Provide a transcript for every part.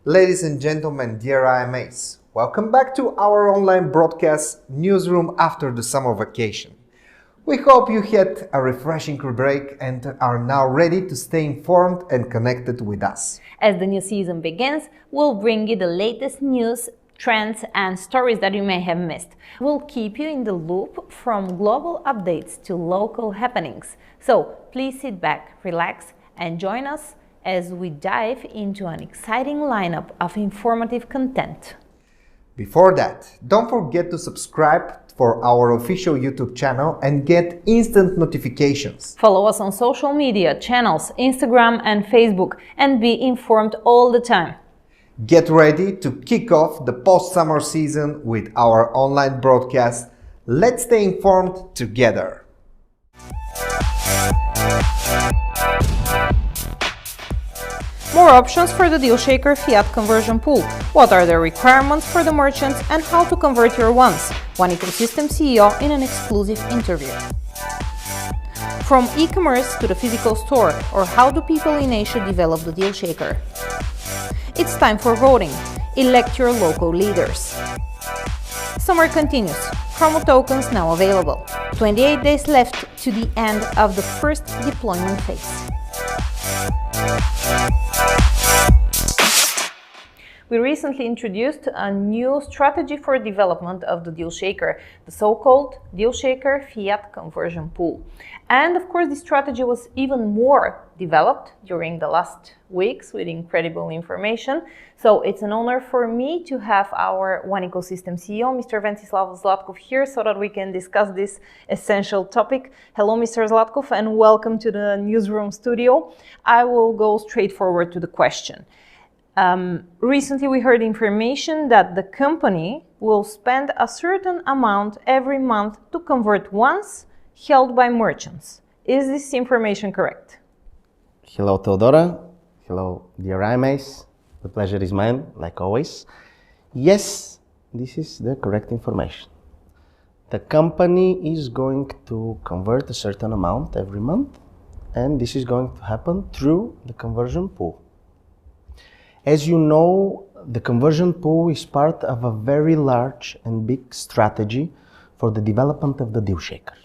Ladies and gentlemen, dear IMAs, welcome back to our online broadcast Newsroom after the summer vacation. We hope you had a refreshing break and are now ready to stay informed and connected with us. As the new season begins, we'll bring you the latest news, trends and stories that you may have missed. We'll keep you in the loop from global updates to local happenings. So please sit back, relax and join us as we dive into an exciting lineup of informative content. Before that, don't forget to subscribe for our official YouTube channel and get instant notifications. Follow us on social media channels, Instagram and Facebook, and be informed all the time. Get ready to kick off the post-summer season with our online broadcast. Let's stay informed together. More options for the Dealshaker fiat conversion pool. What are the requirements for the merchants and how to convert your ones? Oneecosystem CEO in an exclusive interview. From e-commerce to the physical store, or how do people in Asia develop the Dealshaker? It's time for voting. Elect your local leaders. Summer continues. Promo tokens now available. 28 days left to the end of the first deployment phase. We recently introduced a new strategy for development of the Dealshaker, the so-called Dealshaker Fiat Conversion Pool. And of course, this strategy was even more developed during the last weeks with incredible information. So it's an honor for me to have our Oneecosystem CEO, Mr. Ventsislav Zlatkov, here so that we can discuss this essential topic. Hello, Mr. Zlatkov, and welcome to the Newsroom studio. I will go straight forward to the question. Recently we heard information that the company will spend a certain amount every month to convert ones held by merchants. Is this information correct? Hello, Teodora. Hello, dear IMAs. The pleasure is mine, like always. Yes, this is the correct information. The company is going to convert a certain amount every month, and this is going to happen through the conversion pool. As you know, the conversion pool is part of a very large and big strategy for the development of the Dealshaker.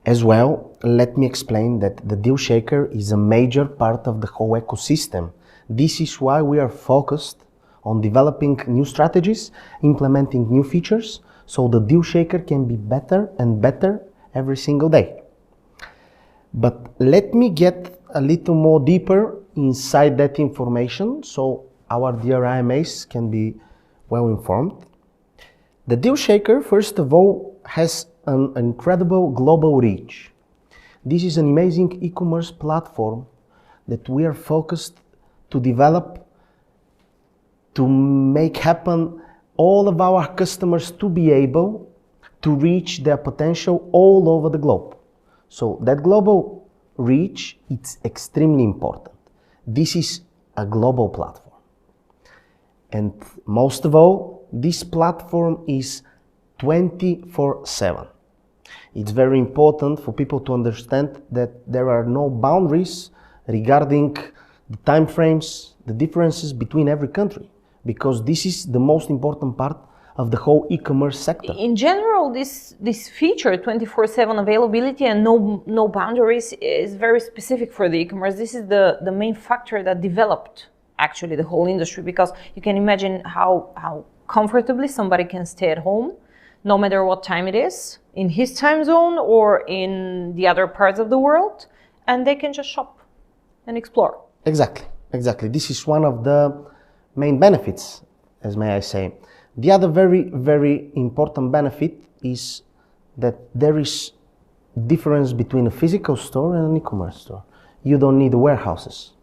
As well, let me explain that the Dealshaker is a major part of the whole ecosystem. This is why we are focused on developing new strategies, implementing new features, so the Dealshaker can be better and better every single day. But let me get a little more deeper inside that information so our dear IMAs can be well informed. The Dealshaker, first of all, has an incredible global reach. This is an amazing e-commerce platform that we are focused to develop to make happen all of our customers to be able to reach their potential all over the globe. So that global reach, it's extremely important. This is a global platform. And most of all, this platform is 24/7. It's very important for people to understand that there are no boundaries regarding the time frames, the differences between every country, because this is the most important part of the whole e-commerce sector. In general, this feature, 24/7 availability and no boundaries, is very specific for the e-commerce. This is the main factor that developed actually the whole industry, because you can imagine how comfortably somebody can stay at home, no matter what time it is, in his time zone or in the other parts of the world, and they can just shop and explore. Exactly. This is one of the main benefits, as may I say. The other very, very important benefit is that there is difference between a physical store and an e-commerce store. You don't need warehouses.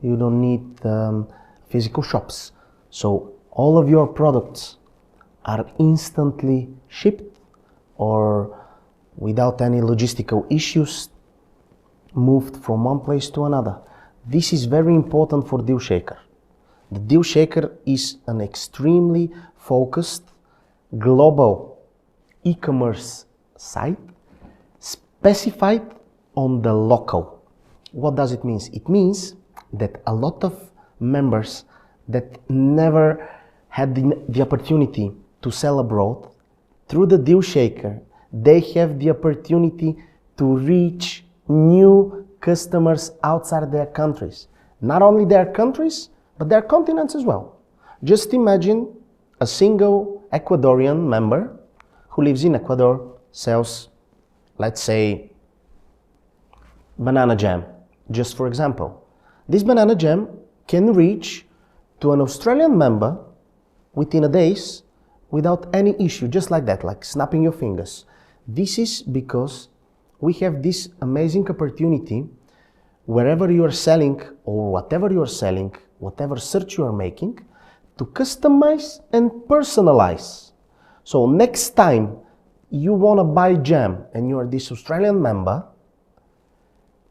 You don't need physical shops. So all of your products are instantly shipped or without any logistical issues moved from one place to another. This is very important for Dealshaker. The Dealshaker is an extremely focused global e-commerce site specified on the local. What does it mean? It means that a lot of members that never had the opportunity to sell abroad, through the Dealshaker, they have the opportunity to reach new customers outside their countries. Not only their countries, but their continents as well. Just imagine a single Ecuadorian member who lives in Ecuador, sells, let's say, banana jam, just for example. This banana jam can reach to an Australian member within a days without any issue, just like that, like snapping your fingers. This is because we have this amazing opportunity wherever you are selling or whatever you are selling, whatever search you are making, to customize and personalize. So next time you want to buy jam and you are this Australian member,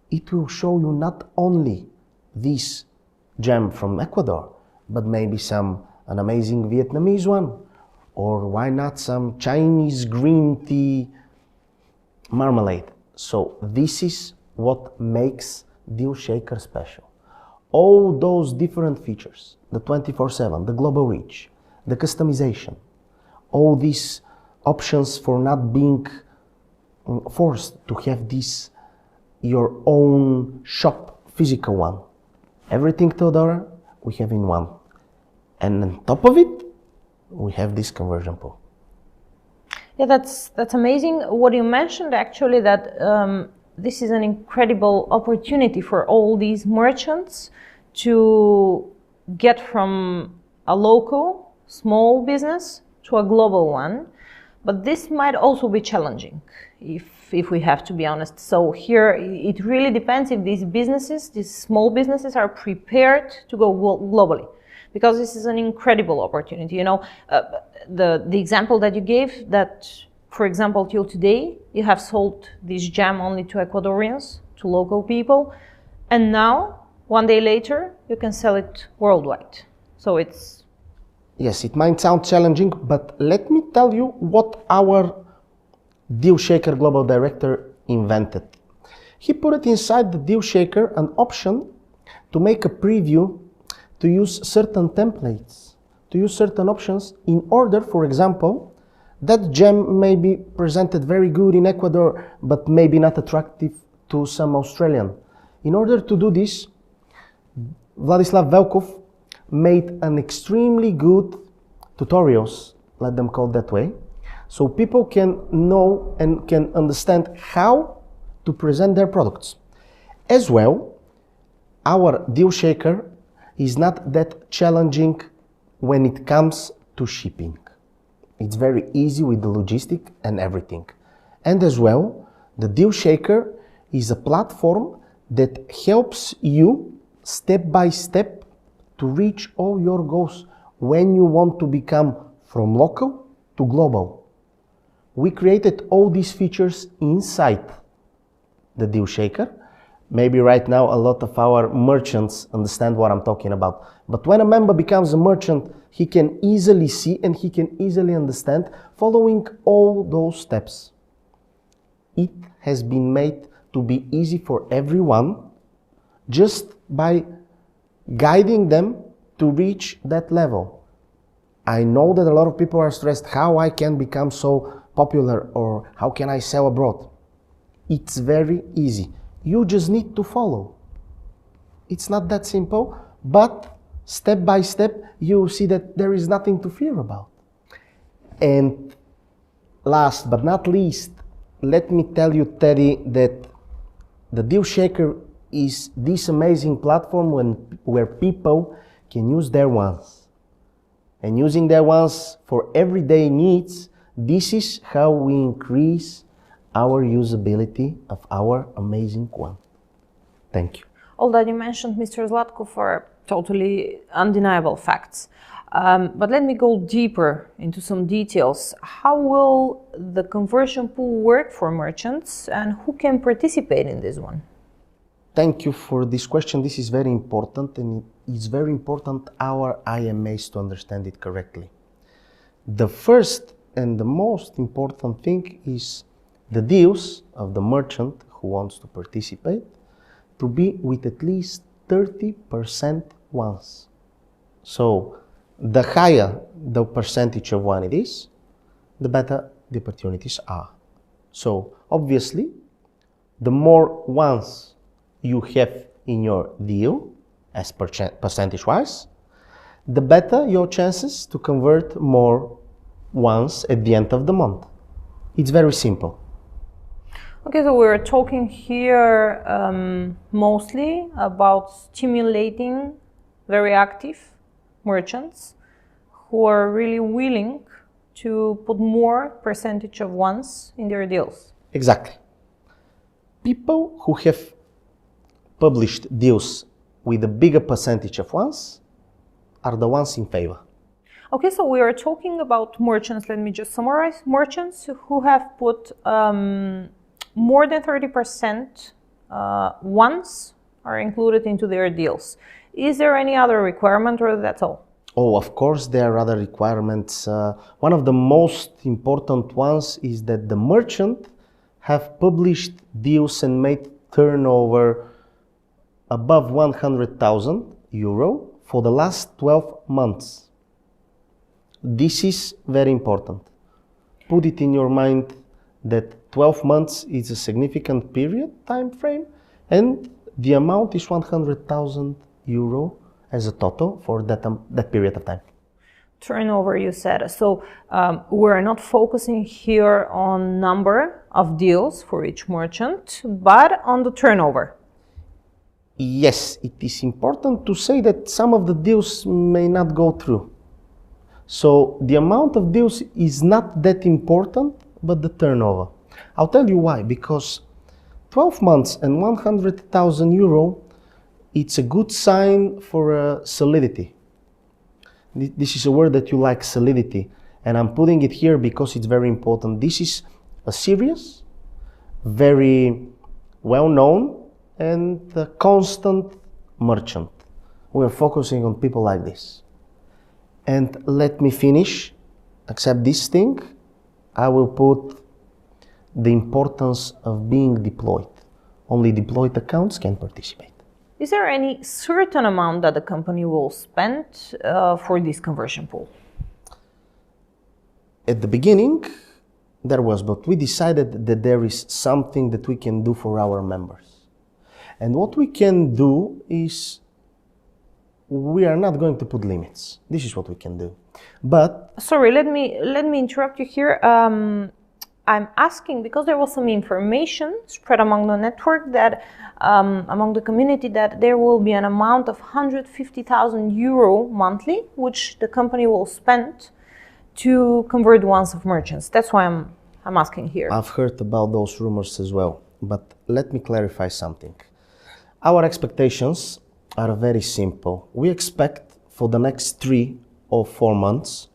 it will show you not only this jam from Ecuador, but maybe an amazing Vietnamese one, or why not some Chinese green tea marmalade. So this is what makes Dealshaker special. All those different features, the 24/7, the global reach, the customization, all these options for not being forced to have this your own shop, physical one. Everything, Theodora, we have in one. And on top of it, we have this conversion pool. Yeah, that's amazing. What you mentioned actually, that this is an incredible opportunity for all these merchants to get from a local small business to a global one. But this might also be challenging, if we have to be honest. So here it really depends if these businesses, these small businesses, are prepared to go globally. Because this is an incredible opportunity. You know, the example that you gave, that, for example, till today, you have sold this jam only to Ecuadorians, to local people, and now, one day later, you can sell it worldwide. So it's... Yes, it might sound challenging, but let me tell you what our Dealshaker Global Director invented. He put it inside the Dealshaker an option to make a preview, to use certain templates, to use certain options in order, for example, that gem may be presented very good in Ecuador, but maybe not attractive to some Australian. In order to do this, Vladislav Velkov made an extremely good tutorials, let them call it that way, so people can know and can understand how to present their products. As well, our Dealshaker is not that challenging when it comes to shipping. It's very easy with the logistic and everything. And as well, the Dealshaker is a platform that helps you step by step to reach all your goals when you want to become from local to global. We created all these features inside the Dealshaker. Maybe right now a lot of our merchants understand what I'm talking about. But when a member becomes a merchant, he can easily see and he can easily understand following all those steps. It has been made to be easy for everyone just by guiding them to reach that level. I know that a lot of people are stressed how I can become so popular or how can I sell abroad. It's very easy. You just need to follow. It's not that simple, but step by step, you will see that there is nothing to fear about. And last but not least, let me tell you, Teddy, that the Dealshaker is this amazing platform where people can use their ones. And using their ones for everyday needs, this is how we increase our usability of our amazing one. Thank you. All that you mentioned, Mr. Zlatkov, are totally undeniable facts. But let me go deeper into some details. How will the conversion pool work for merchants and who can participate in this one? Thank you for this question. This is very important, and it's very important our IMAs to understand it correctly. The first and the most important thing is the deals of the merchant who wants to participate to be with at least 30% ones. So the higher the percentage of one it is, the better the opportunities are. So obviously, the more ones you have in your deal, as percentage-wise, the better your chances to convert more ones at the end of the month. It's very simple. Okay, so we're talking here mostly about stimulating very active merchants who are really willing to put more percentage of ones in their deals. Exactly. People who have published deals with a bigger percentage of ones are the ones in favor. Okay, so we are talking about merchants. Let me just summarize. Merchants who have put more than 30% ones are included into their deals. Is there any other requirement, or that's all? Oh, of course, there are other requirements. One of the most important ones is that the merchant have published deals and made turnover above 100,000 euro for the last 12 months. This is very important. Put it in your mind that 12 months is a significant time frame, and the amount is 100,000 euro as a total for that period of time. Turnover, you said. So we're not focusing here on number of deals for each merchant, but on the turnover. Yes, it is important to say that some of the deals may not go through. So the amount of deals is not that important, but the turnover. I'll tell you why. Because 12 months and 100,000 euro, it's a good sign for solidity. This is a word that you like, solidity. And I'm putting it here because it's very important. This is a serious, very well-known, and a constant merchant. We're focusing on people like this. And let me finish, except this thing, I will put the importance of being deployed. Only deployed accounts can participate. Is there any certain amount that the company will spend for this conversion pool? At the beginning, there was, but we decided that there is something that we can do for our members. And what we can do is, we are not going to put limits. This is what we can do. But sorry, let me interrupt you here. I'm asking because there was some information spread among the network that among the community that there will be an amount of 150,000 euro monthly, which the company will spend to convert ones of merchants. That's why I'm asking here. I've heard about those rumors as well. But let me clarify something. Our expectations are very simple. We expect for the next 3 or 4 months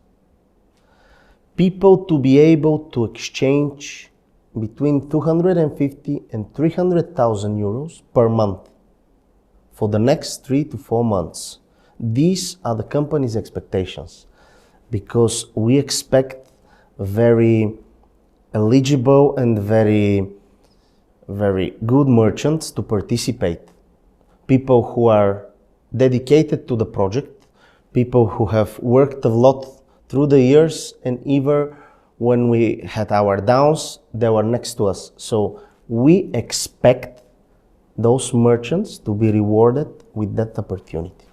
people to be able to exchange between 250 and 300,000 euros per month for the next 3 to 4 months. These are the company's expectations, because we expect very eligible and very good merchants to participate. People who are dedicated to the project, people who have worked a lot through the years, and even when we had our downs, they were next to us. So we expect those merchants to be rewarded with that opportunity.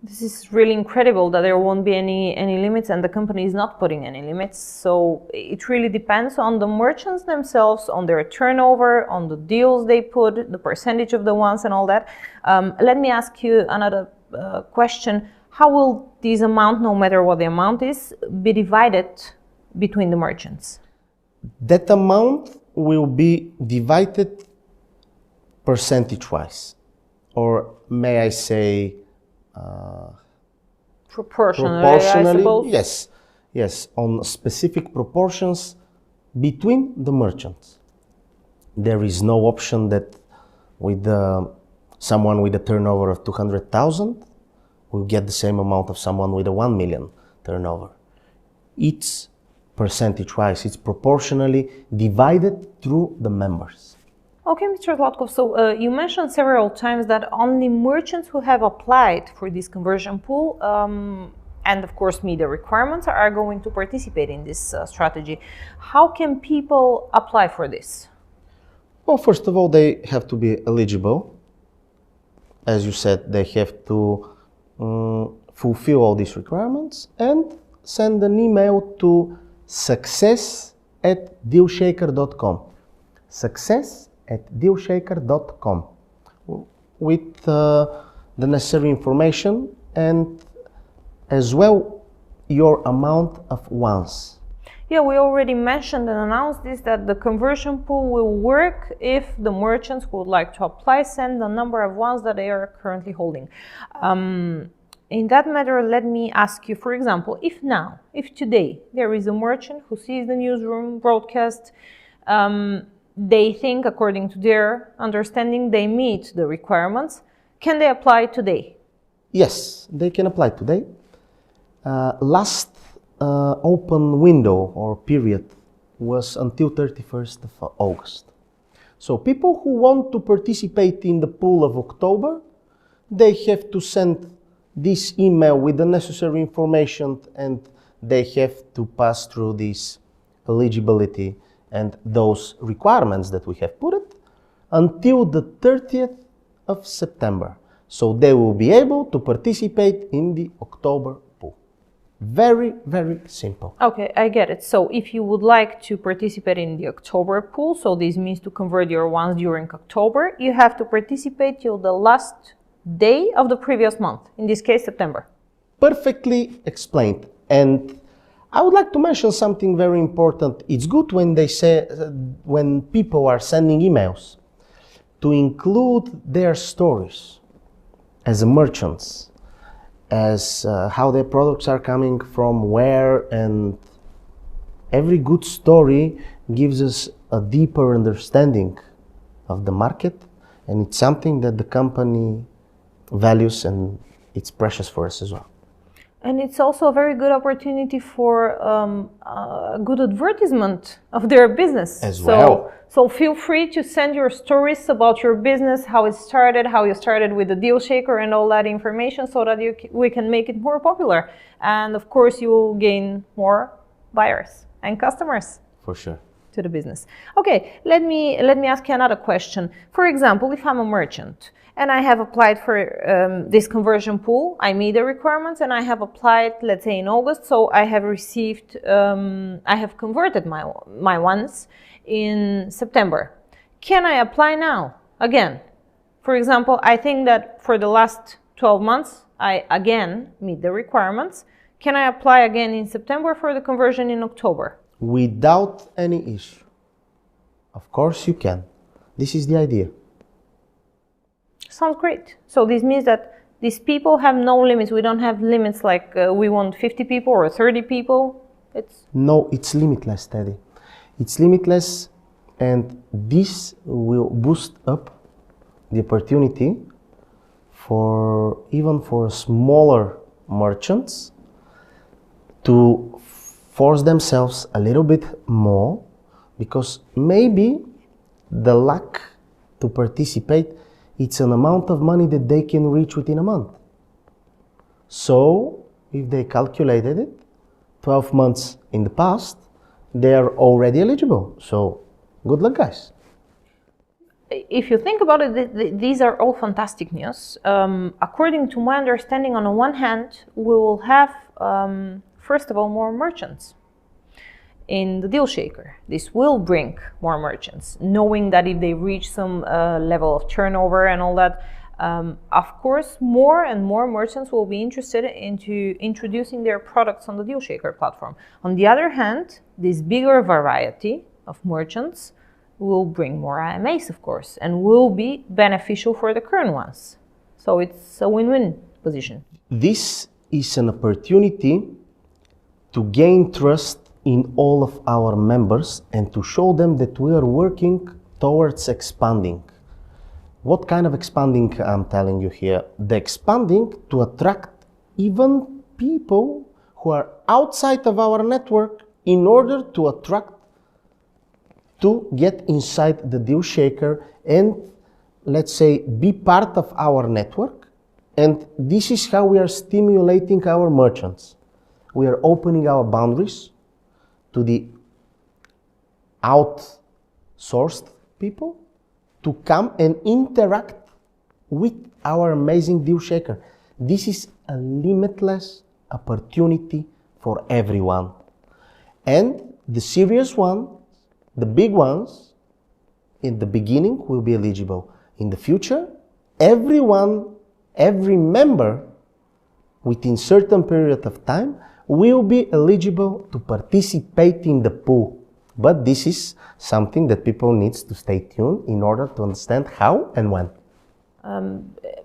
This is really incredible that there won't be any limits, and the company is not putting any limits. So it really depends on the merchants themselves, on their turnover, on the deals they put, the percentage of the ones and all that. Let me ask you another question. How will this amount, no matter what the amount is, be divided between the merchants? That amount will be divided percentage-wise, or may I say proportionally, I suppose? Yes, on specific proportions between the merchants. There is no option that with someone with a turnover of 200,000 will get the same amount of someone with a 1 million turnover. It's percentage-wise, it's proportionally divided through the members. Okay, Mr. Zlatkov, so you mentioned several times that only merchants who have applied for this conversion pool and of course meet the requirements are going to participate in this strategy. How can people apply for this? Well, first of all, they have to be eligible. As you said, they have to fulfill all these requirements and send an email to success@dealshaker.com. Success@dealshaker.com with the necessary information and as well your amount of ones. Yeah, we already mentioned and announced this, that the conversion pool will work if the merchants who would like to apply send the number of ones that they are currently holding. In that matter, let me ask you, for example, if today there is a merchant who sees the Newsroom broadcast, they think according to their understanding they meet the requirements, can they apply today? Yes, they can apply today. Last open window or period was until 31st of August. So people who want to participate in the pool of October, they have to send this email with the necessary information and they have to pass through this eligibility and those requirements that we have put it until the 30th of September. So they will be able to participate in the October pool. Very, very simple. Okay, I get it. So if you would like to participate in the October pool, so this means to convert your ones during October, you have to participate till the last day of the previous month, in this case September. Perfectly explained. And I would like to mention something very important. It's good when they say, when people are sending emails, to include their stories as merchants, as how their products are coming from where, and every good story gives us a deeper understanding of the market, and it's something that the company values and it's precious for us as well. And it's also a very good opportunity for a good advertisement of their business. As well. So feel free to send your stories about your business, how it started, how you started with the Dealshaker and all that information so that we can make it more popular. And of course you will gain more buyers and customers. For sure. To the business. Okay, let me ask you another question. For example, if I'm a merchant and I have applied for this conversion pool, I meet the requirements and I have applied, let's say in August, so I have received, I have converted my ones in September. Can I apply now again? For example, I think that for the last 12 months, I again meet the requirements. Can I apply again in September for the conversion in October? Without any issue. Of course you can. This is the idea. Sounds great. So this means that these people have no limits. We don't have limits like we want 50 people or 30 people. No, it's limitless, Teddy. It's limitless, and this will boost up the opportunity for even for smaller merchants to force themselves a little bit more, because maybe the lack to participate, it's an amount of money that they can reach within a month. So if they calculated it 12 months in the past, they are already eligible. So good luck, guys. If you think about it, these are all fantastic news. According to my understanding, on the one hand, we will have first of all, more merchants in the Dealshaker. This will bring more merchants, knowing that if they reach some level of turnover and all that, of course, more and more merchants will be interested into introducing their products on the Dealshaker platform. On the other hand, this bigger variety of merchants will bring more AMAs, of course, and will be beneficial for the current ones. So it's a win-win position. This is an opportunity to gain trust in all of our members and to show them that we are working towards expanding. What kind of expanding I'm telling you here? The expanding to attract even people who are outside of our network in order to attract to get inside the Dealshaker and, let's say, be part of our network. And this is how we are stimulating our merchants. We are opening our boundaries to the outsourced people to come and interact with our amazing Dealshaker. This is a limitless opportunity for everyone. And the serious ones, the big ones, in the beginning will be eligible. In the future, everyone, every member, within certain period of time, will be eligible to participate in the pool. But this is something that people need to stay tuned in order to understand how and when.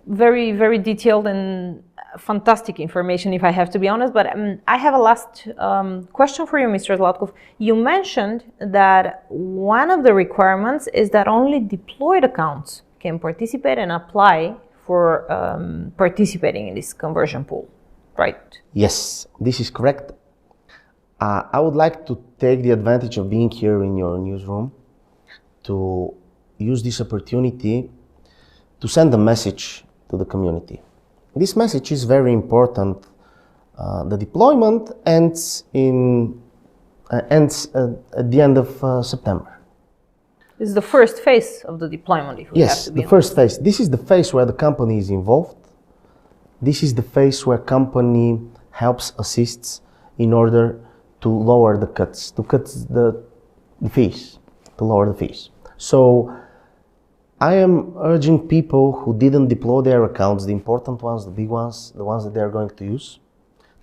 Very, very detailed and fantastic information, if I have to be honest. But I have a last question for you, Mr. Zlatkov. You mentioned that one of the requirements is that only deployed accounts can participate and apply for participating in this conversion pool, right? Yes, this is correct. I would like to take the advantage of being here in your newsroom to use this opportunity to send a message to the community. This message is very important. The deployment ends at the end of September. This is the first phase of the deployment. If we have to be the first phase. This is the phase where the company is involved. This is the phase where company helps, assists in order to lower the cuts, to cut the fees, to lower the fees. So I am urging people who didn't deploy their accounts, the important ones, the big ones, the ones that they are going to use,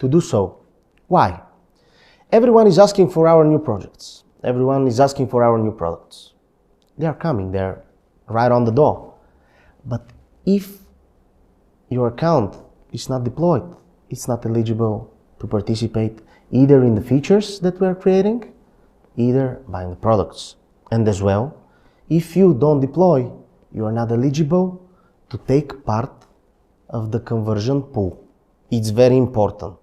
to do so. Why? Everyone is asking for our new projects. Everyone is asking for our new products. They are coming, they're right on the door. But if your account is not deployed, it's not eligible to participate either in the features that we're creating, either buying the products. And as well, if you don't deploy, you are not eligible to take part of the conversion pool. It's very important.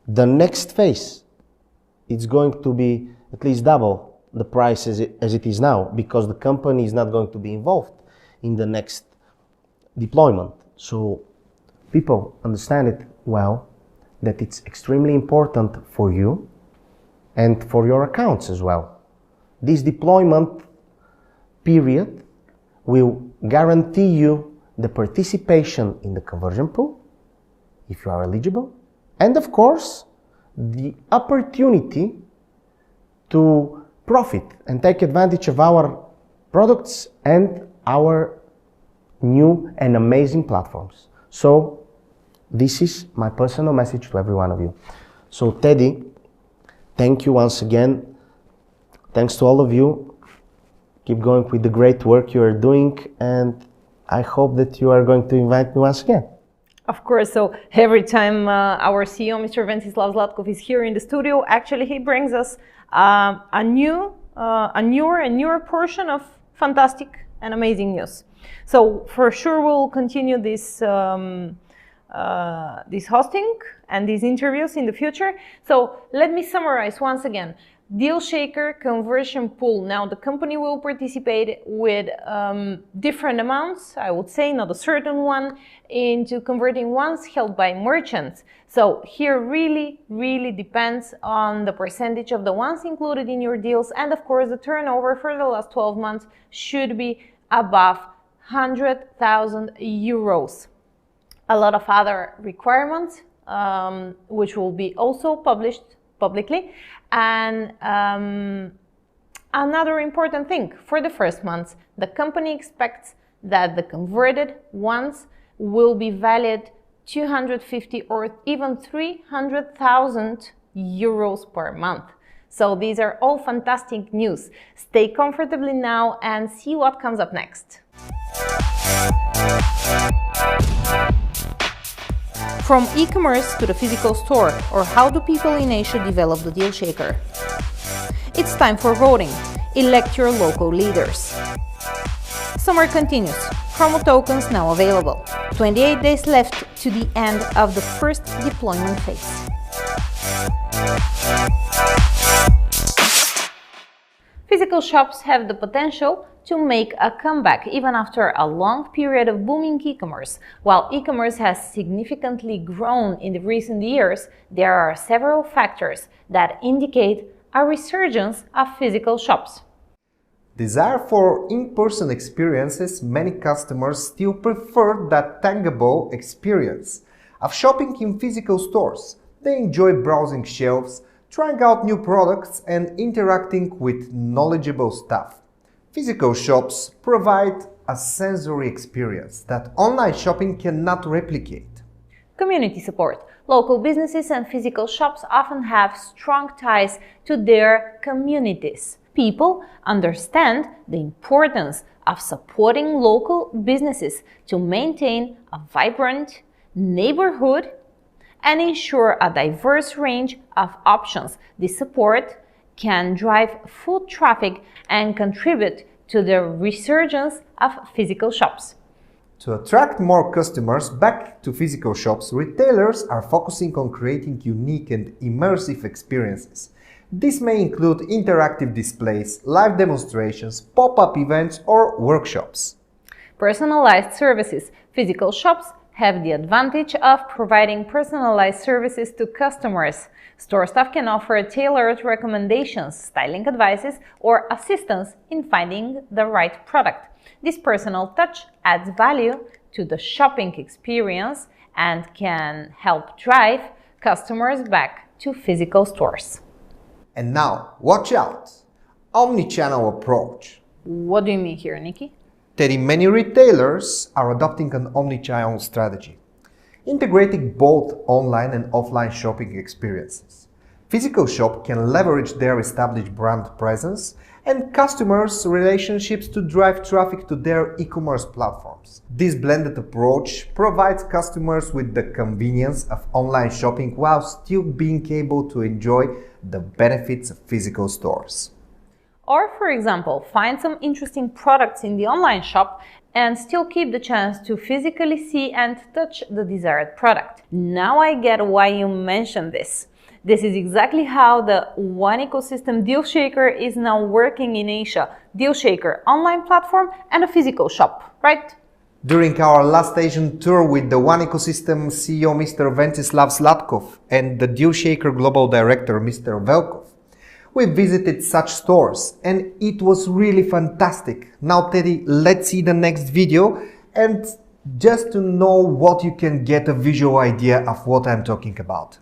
The next phase, it's going to be at least double the price as it is now, because the company is not going to be involved in the next deployment. So people understand it well, that it's extremely important for you and for your accounts as well. This deployment period will guarantee you the participation in the conversion pool, if you are eligible, and of course, the opportunity to profit and take advantage of our products and our new and amazing platforms. So this is my personal message to every one of you. So Teddy, thank you once again. Thanks to all of you. Keep going with the great work you are doing, and I hope that you are going to invite me once again. Of course. So every time our CEO, Mr. Ventsislav Zlatkov, is here in the studio, actually he brings us a newer portion of fantastic and amazing news. So for sure we'll continue this this hosting and these interviews in the future. So let me summarize once again. Dealshaker conversion pool. Now the company will participate with different amounts, I would say, not a certain one, into converting ones held by merchants. So here really depends on the percentage of the ones included in your deals, and of course the turnover for the last 12 months should be above 100,000 euros. A lot of other requirements which will be also published publicly. And another important thing, for the first months, the company expects that the converted ones will be valued 250 or even 300,000 euros per month. So these are all fantastic news. Stay comfortably now and see what comes up next. From e-commerce to the physical store, or how do people in Asia develop the Dealshaker? It's time for voting. Elect your local leaders. Summer continues. Promo tokens now available. 28 days left to the end of the first deployment phase. Physical shops have the potential to make a comeback even after a long period of booming e-commerce. While e-commerce has significantly grown in the recent years, there are several factors that indicate a resurgence of physical shops. Desire for in-person experiences, many customers still prefer that tangible experience of shopping in physical stores. They enjoy browsing shelves, trying out new products and interacting with knowledgeable staff. Physical shops provide a sensory experience that online shopping cannot replicate. Community support. Local businesses and physical shops often have strong ties to their communities. People understand the importance of supporting local businesses to maintain a vibrant neighborhood and ensure a diverse range of options. This support can drive foot traffic and contribute to the resurgence of physical shops. To attract more customers back to physical shops, retailers are focusing on creating unique and immersive experiences. This may include interactive displays, live demonstrations, pop-up events, or workshops. Personalized services. Physical shops have the advantage of providing personalized services to customers. Store staff can offer tailored recommendations, styling advices, or assistance in finding the right product. This personal touch adds value to the shopping experience and can help drive customers back to physical stores. And now, watch out! Omnichannel approach. What do you mean here, Nikki? Many retailers are adopting an omnichannel strategy, integrating both online and offline shopping experiences. Physical shop can leverage their established brand presence and customers' relationships to drive traffic to their e-commerce platforms. This blended approach provides customers with the convenience of online shopping while still being able to enjoy the benefits of physical stores. Or, for example, find some interesting products in the online shop and still keep the chance to physically see and touch the desired product. Now I get why you mentioned this. This is exactly how the One Ecosystem Dealshaker is now working in Asia. Dealshaker online platform and a physical shop, right? During our last Asian tour with the One Ecosystem CEO Mr. Ventislav Slatkov and the Dealshaker Global Director Mr. Velkov, we visited such stores and it was really fantastic. Now Teddy, let's see the next video and just to know what you can get a visual idea of what I'm talking about.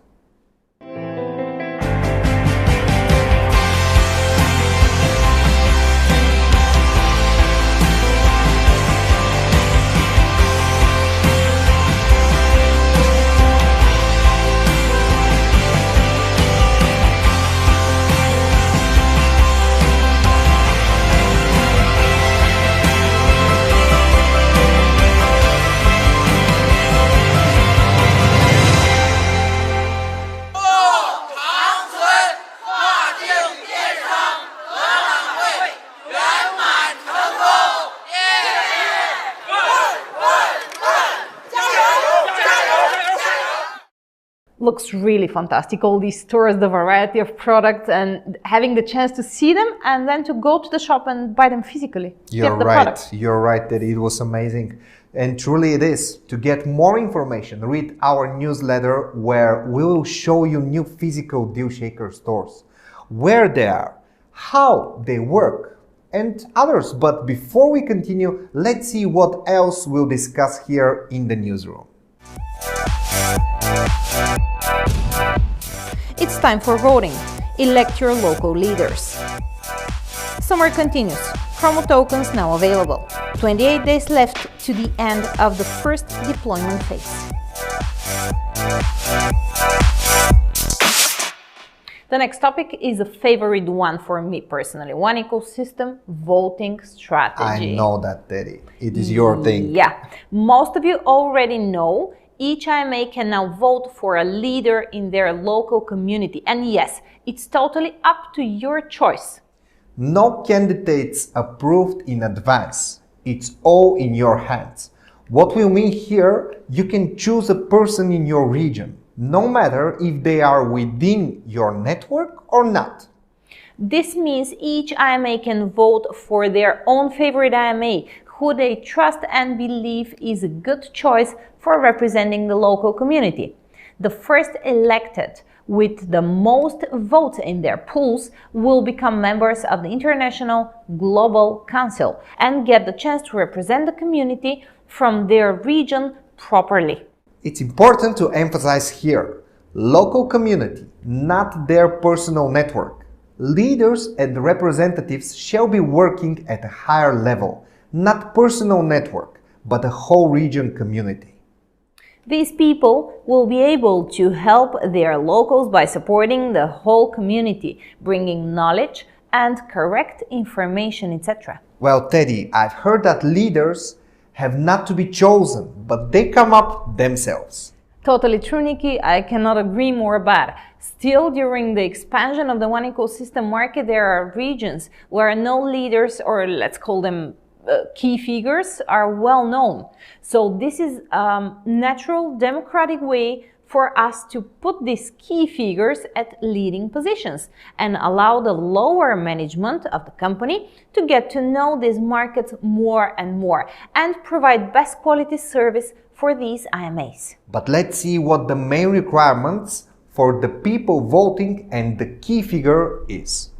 Looks really fantastic, all these stores, the variety of products, and having the chance to see them and then to go to the shop and buy them physically. You're right, Teddy, it was amazing. And truly it is. To get more information, read our newsletter where we will show you new physical Dealshaker stores, where they are, how they work, and others. But before we continue, let's see what else we'll discuss here in the newsroom. It's time for voting. Elect your local leaders. Summer continues. Promo tokens now available. 28 days left to the end of the first deployment phase. The next topic is a favorite one for me personally. One ecosystem voting strategy. I know that, Teddy. It is your thing. Yeah. Most of you already know each IMA can now vote for a leader in their local community. And yes, it's totally up to your choice. No candidates approved in advance. It's all in your hands. What we mean here, you can choose a person in your region, no matter if they are within your network or not. This means each AMA can vote for their own favorite AMA, who they trust and believe is a good choice for representing the local community. The first elected with the most votes in their pools will become members of the International Global Council and get the chance to represent the community from their region properly. It's important to emphasize here, local community, not their personal network. Leaders and representatives shall be working at a higher level, not personal network, but a whole region community. These people will be able to help their locals by supporting the whole community, bringing knowledge and correct information, etc. Well, Teddy, I've heard that leaders have not to be chosen, but they come up themselves. Totally true, Nikki. I cannot agree more, but still, during the expansion of the one ecosystem market, there are regions where no leaders, or let's call them key figures, are well known. So this is a natural democratic way for us to put these key figures at leading positions and allow the lower management of the company to get to know these markets more and more and provide best quality service for these AMAs. But let's see what the main requirements for the people voting and the key figure is.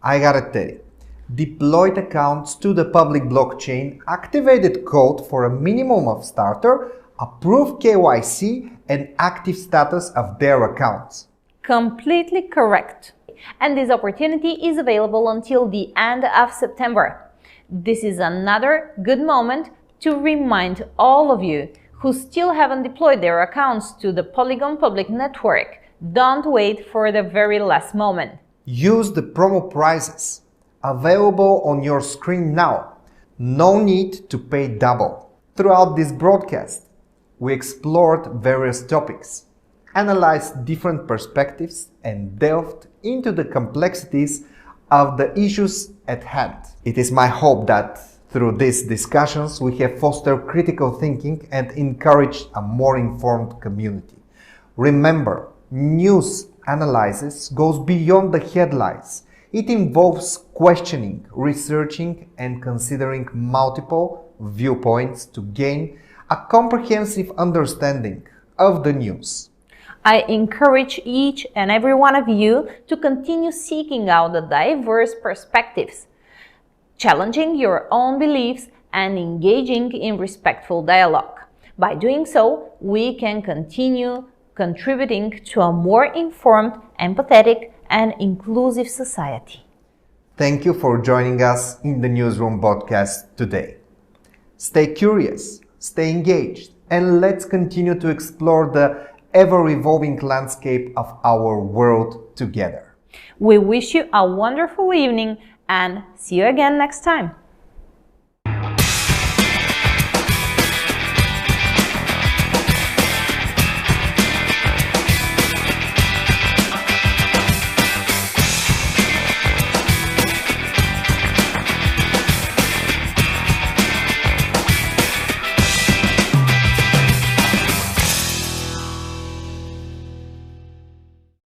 I got it, Teddy. Deployed accounts to the public blockchain, activated code for a minimum of starter, approved KYC and active status of their accounts. Completely correct. And this opportunity is available until the end of September. This is another good moment to remind all of you who still haven't deployed their accounts to the Polygon public network. Don't wait for the very last moment. Use the promo prizes available on your screen now. No need to pay double. Throughout this broadcast, we explored various topics, analyzed different perspectives, and delved into the complexities of the issues at hand. It is my hope that through these discussions we have fostered critical thinking and encouraged a more informed community. Remember, news analysis goes beyond the headlines. It involves questioning, researching, and considering multiple viewpoints to gain a comprehensive understanding of the news. I encourage each and every one of you to continue seeking out the diverse perspectives, challenging your own beliefs and engaging in respectful dialogue. By doing so, we can continue contributing to a more informed, empathetic, and inclusive society. Thank you for joining us in the Newsroom podcast today. Stay curious, stay engaged, and let's continue to explore the ever-evolving landscape of our world together. We wish you a wonderful evening and see you again next time.